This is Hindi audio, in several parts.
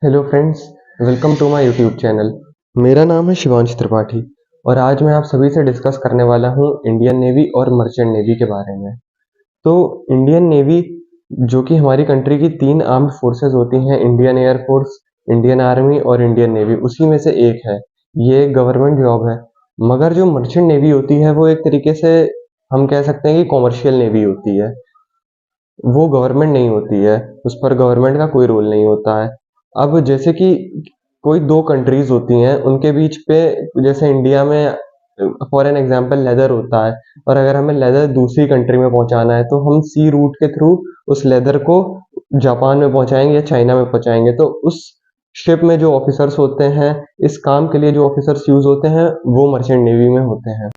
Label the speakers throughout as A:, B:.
A: Hello friends, welcome to my YouTube channel. मेरा नाम है शिवांश त्रिपाठी और आज मैं आप सभी से डिस्कस करने वाला हूं इंडियन नेवी और मर्चेंट नेवी के बारे में। तो इंडियन नेवी जो कि हमारी कंट्री की तीन आर्म्ड फोर्सेस होती हैं, Indian air force, Indian army और इंडियन नेवी, उसी में से एक है। ये एक गवर्नमेंट जॉब है। मगर जो मर्चेंट नेवी होती है वो एक तरीके से हम कह सकते हैं कि कॉमर्शियल नेवी होती है। वो गवर्नमेंट नहीं होती है, उस पर गवर्नमेंट का कोई रोल नहीं होता है। अब जैसे कि कोई दो कंट्रीज होती हैं, उनके बीच पे जैसे इंडिया में फॉर एन एग्जांपल लेदर होता है, और अगर हमें लेदर दूसरी कंट्री में पहुंचाना है तो हम सी रूट के थ्रू उस लेदर को जापान में पहुंचाएंगे या चाइना में पहुंचाएंगे। तो उस शिप में जो ऑफिसर्स होते हैं, इस काम के लिए जो ऑफिसर्स यूज होते हैं, वो मर्चेंट नेवी में होते हैं।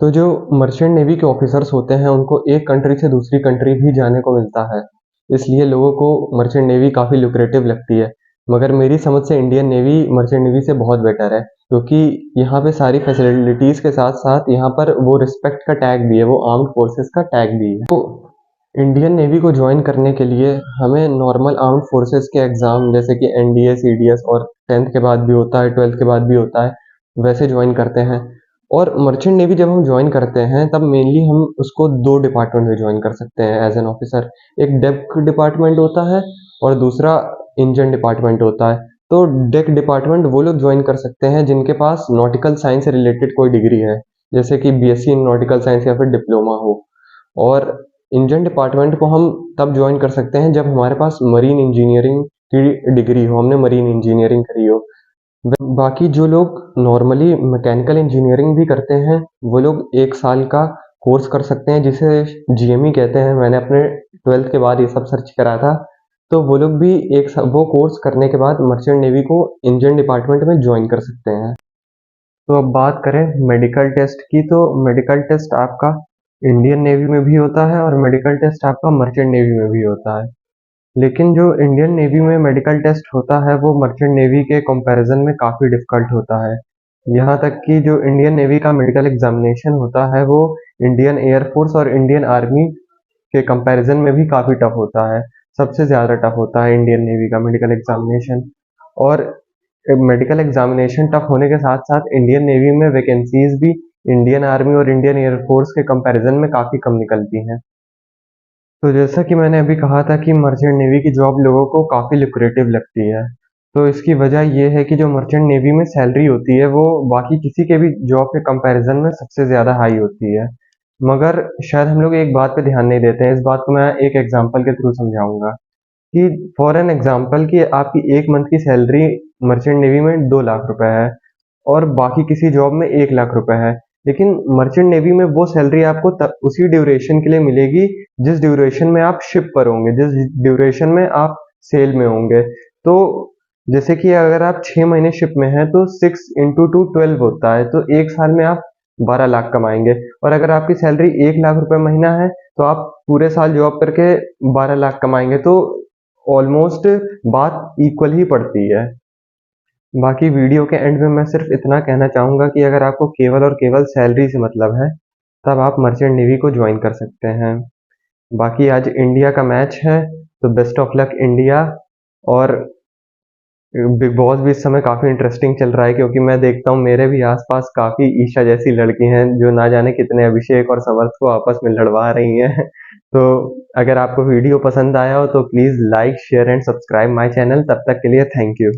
A: तो जो मर्चेंट नेवी के ऑफिसर्स होते हैं उनको एक कंट्री से दूसरी कंट्री भी जाने को मिलता है, इसलिए लोगों को मर्चेंट नेवी काफ़ी लुक्रेटिव लगती है। मगर मेरी समझ से इंडियन नेवी मर्चेंट नेवी से बहुत बेटर है, क्योंकि यहाँ पे सारी फैसिलिटीज़ के साथ साथ यहाँ पर वो रिस्पेक्ट का टैग भी है, वो आर्म्ड फोर्सेस का टैग भी है। तो इंडियन नेवी को ज्वाइन करने के लिए हमें नॉर्मल आर्म्ड फोर्सेस के एग्ज़ाम जैसे कि एनडीए, सीडीएस और 10th के बाद भी होता है, 12th के बाद भी होता है, वैसे ज्वाइन करते हैं। और मर्चेंट नेवी जब हम ज्वाइन करते हैं तब मेनली हम उसको दो डिपार्टमेंट में ज्वाइन कर सकते हैं एज एन ऑफिसर। एक डेक डिपार्टमेंट होता है और दूसरा इंजन डिपार्टमेंट होता है। तो डेक डिपार्टमेंट वो लोग ज्वाइन कर सकते हैं जिनके पास नॉटिकल साइंस से रिलेटेड कोई डिग्री है, जैसे कि बीएससी इन नॉटिकल साइंस या फिर डिप्लोमा हो। और इंजन डिपार्टमेंट को हम तब ज्वाइन कर सकते हैं जब हमारे पास मरीन इंजीनियरिंग की डिग्री हो, हमने मरीन इंजीनियरिंग करी हो। बाकी जो लोग नॉर्मली मैकेनिकल इंजीनियरिंग भी करते हैं, वो लोग 1 साल का कोर्स कर सकते हैं जिसे जीएमई कहते हैं। मैंने अपने 12th के बाद ये सब सर्च करा था। तो वो लोग भी वो कोर्स करने के बाद मर्चेंट नेवी को इंजन डिपार्टमेंट में ज्वाइन कर सकते हैं। तो अब बात करें मेडिकल टेस्ट की, तो मेडिकल टेस्ट आपका इंडियन नेवी में भी होता है और मेडिकल टेस्ट आपका मर्चेंट नेवी में भी होता है। लेकिन जो इंडियन नेवी में मेडिकल टेस्ट होता है वो मर्चेंट नेवी के कंपैरिजन में काफ़ी डिफिकल्ट होता है। यहाँ तक कि जो इंडियन नेवी का मेडिकल एग्जामिनेशन होता है वो इंडियन एयर फोर्स और इंडियन आर्मी के कंपैरिजन में भी काफ़ी टफ होता है। सबसे ज़्यादा टफ होता है इंडियन नेवी का मेडिकल एग्जामिनेशन। और मेडिकल एग्जामिनेशन टफ होने के साथ साथ इंडियन नेवी में वैकेंसीज भी इंडियन आर्मी और इंडियन एयर फोर्स के कंपैरिजन में काफ़ी कम निकलती हैं। तो जैसा कि मैंने अभी कहा था कि मर्चेंट नेवी की जॉब लोगों को काफ़ी लुक्रेटिव लगती है। तो इसकी वजह ये है कि जो मर्चेंट नेवी में सैलरी होती है वो बाकी किसी के भी जॉब के कंपैरिजन में सबसे ज़्यादा हाई होती है। मगर शायद हम लोग एक बात पे ध्यान नहीं देते हैं, इस बात को मैं एक एग्जांपल के थ्रू समझाऊंगा कि फॉर एन एग्जांपल कि आपकी एक मंथ की सैलरी मर्चेंट नेवी में 2 लाख रुपए है और बाकी किसी जॉब में 1 लाख रुपए है। लेकिन मर्चेंट नेवी में वो सैलरी आपको उसी ड्यूरेशन के लिए मिलेगी जिस ड्यूरेशन में आप शिप पर होंगे, जिस ड्यूरेशन में आप सेल में होंगे। तो जैसे कि अगर आप 6 महीने शिप में हैं तो 6 × 2 12 होता है, तो एक साल में आप 12 लाख कमाएंगे। और अगर आपकी सैलरी 1 लाख रुपए महीना है तो आप पूरे साल जॉब करके 12 लाख कमाएंगे। तो ऑलमोस्ट बात इक्वल ही पड़ती है। बाकी वीडियो के एंड में मैं सिर्फ इतना कहना चाहूँगा कि अगर आपको केवल और केवल सैलरी से मतलब है तब आप मर्चेंट नेवी को ज्वाइन कर सकते हैं। बाकी आज इंडिया का मैच है तो बेस्ट ऑफ लक इंडिया। और बिग बॉस भी इस समय काफ़ी इंटरेस्टिंग चल रहा है, क्योंकि मैं देखता हूँ मेरे भी आसपास काफ़ी ईशा जैसी लड़की हैं जो ना जाने कितने अभिषेक और समर्थ को आपस में लड़वा रही हैं। तो अगर आपको वीडियो पसंद आया हो तो please like share and subscribe my channel. तब तक के लिए थैंक यू।